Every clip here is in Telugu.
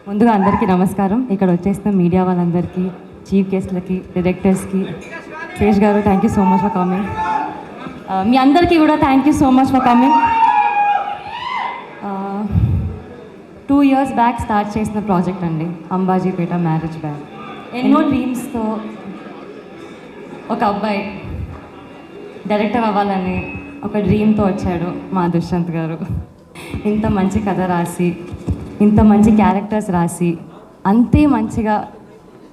ముందుగా అందరికీ నమస్కారం. ఇక్కడ వచ్చేసిన మీడియా వాళ్ళందరికీ, చీఫ్ గెస్ట్లకి, డైరెక్టర్స్కి, శేష్ గారు thank you so much for coming. మీ అందరికీ కూడా thank you so much for coming. 2 years back start చేసిన ప్రాజెక్ట్ అండి, అంబాజీపేట మ్యారేజ్ బ్యాగ్. ఎన్నో డ్రీమ్స్తో ఒక అబ్బాయి డైరెక్టర్ అవ్వాలని ఒక డ్రీమ్తో వచ్చాడు మా దుష్యంత్ గారు. ఇంత మంచి కథ రాసి, ఇంత మంచి క్యారెక్టర్స్ రాసి, అంతే మంచిగా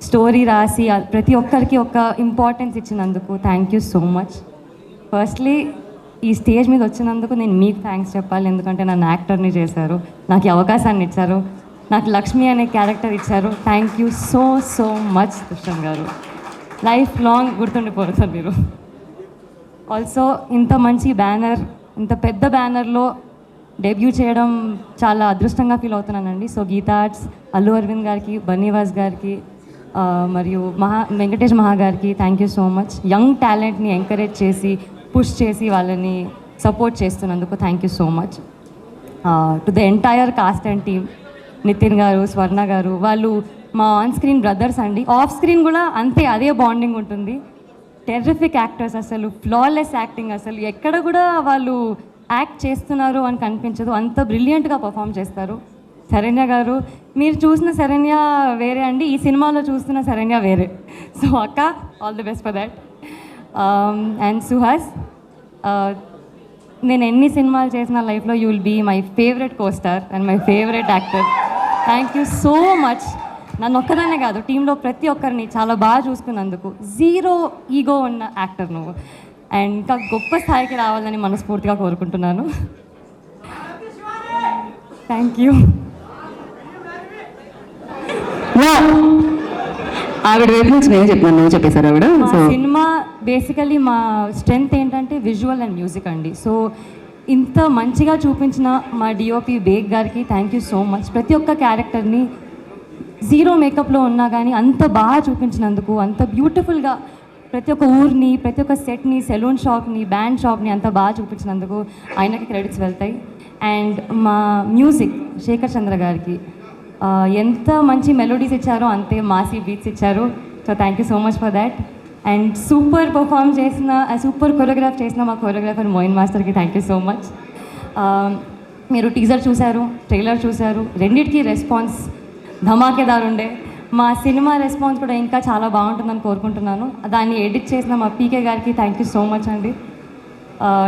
స్టోరీ రాసి ప్రతి ఒక్కరికి ఒక ఇంపార్టెన్స్ ఇచ్చినందుకు thank you so much. Firstly ఈ స్టేజ్ మీద వచ్చినందుకు నేను మీకు థ్యాంక్స్ చెప్పాలి, ఎందుకంటే నన్ను యాక్టర్ని చేశారు, నాకు ఈ అవకాశాన్ని ఇచ్చారు, నాకు లక్ష్మి అనే క్యారెక్టర్ ఇచ్చారు. Thank you so so much Dushyanth గారు. లైఫ్ లాంగ్ గుర్తుండిపోతారు మీరు. ఆల్సో ఇంత మంచి బ్యానర్, ఇంత పెద్ద బ్యానర్లో డెబ్యూ చేయడం చాలా అదృష్టంగా ఫీల్ అవుతున్నానండి. సో గీతా ఆర్ట్స్, అల్లు అరవింద్ గారికి, బన్నీవాస్ గారికి, మరియు వెంకటేష్ మహా గారికి thank you so much. Young టాలెంట్ని ఎంకరేజ్ చేసి, పుష్ చేసి వాళ్ళని సపోర్ట్ చేస్తున్నందుకు thank you so much. To the entire cast and team, Nithin గారు, స్వర్ణ గారు, వాళ్ళు మా ఆన్ స్క్రీన్ బ్రదర్స్ అండి. ఆఫ్ స్క్రీన్ కూడా అంతే, అదే బాండింగ్ ఉంటుంది. టెర్రిఫిక్ యాక్టర్స్, అసలు ఫ్లాలెస్ యాక్టింగ్, అసలు ఎక్కడ కూడా వాళ్ళు యాక్ట్ చేస్తున్నారు అని కనిపించదు, అంత బ్రిలియంట్గా పర్ఫామ్ చేస్తారు. శరణ్య గారు, మీరు చూసిన శరణ్య వేరే అండి, ఈ సినిమాలో చూస్తున్న శరణ్య వేరే. సో అక్క, all the best for that. And Suhas, నేను ఎన్ని సినిమాలు చేసిన లైఫ్లో you will be my favourite costar and my favourite actor. Thank you so much. నన్ను ఒక్కదానే కాదు, టీంలో ప్రతి ఒక్కరిని చాలా బాగా చూసుకున్నందుకు. జీరో ఈగో ఉన్న యాక్టర్ నువ్వు, అండ్ ఇంకా గొప్ప స్థాయికి రావాలని మనస్ఫూర్తిగా కోరుకుంటున్నాను. Thank you. ఆవిడ వైపు నుంచి నేను చెప్పాను, నువ్వు చెప్పేశారు ఆవిడ. సినిమా బేసికలీ మా స్ట్రెంగ్త్ ఏంటంటే విజువల్ అండ్ మ్యూజిక్ అండి. సో ఇంత మంచిగా చూపించిన మా డిఓపి బేగ్ గారికి థ్యాంక్ యూ సో మచ్. ప్రతి ఒక్క క్యారెక్టర్ని జీరో మేకప్లో ఉన్నా కానీ అంత బాగా చూపించినందుకు, అంత బ్యూటిఫుల్గా ప్రతి ఒక్క ఊరిని, ప్రతి ఒక్క సెట్ని, సెలూన్ షాప్ని, బ్యాండ్ షాప్ని అంత బాగా చూపించినందుకు ఆయనకి క్రెడిట్స్ వెళ్తాయి. అండ్ మా మ్యూజిక్ శేఖర్ చంద్ర గారికి ఎంత మంచి మెలోడీస్ ఇచ్చారో అంతే మాసీ బీట్స్ ఇచ్చారు. So thank you so much for that. And super perform చేసిన, సూపర్ కొరియోగ్రాఫ్ చేసిన మా కొరియోగ్రాఫర్ మోయిన్ మాస్టర్కి థ్యాంక్ యూ సో మచ్. మీరు టీజర్ చూశారు, ట్రైలర్ చూశారు, రెండింటికి రెస్పాన్స్ ధమాకేదారు ఉండే. మా సినిమా రెస్పాన్స్ కూడా ఇంకా చాలా బాగుంటుందని కోరుకుంటున్నాను. దాన్ని ఎడిట్ చేసిన మా పీకే గారికి థ్యాంక్ యూ సో మచ్ అండి.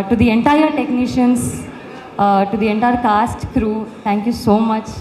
To the entire technicians, to the entire cost, crew, thank you so much.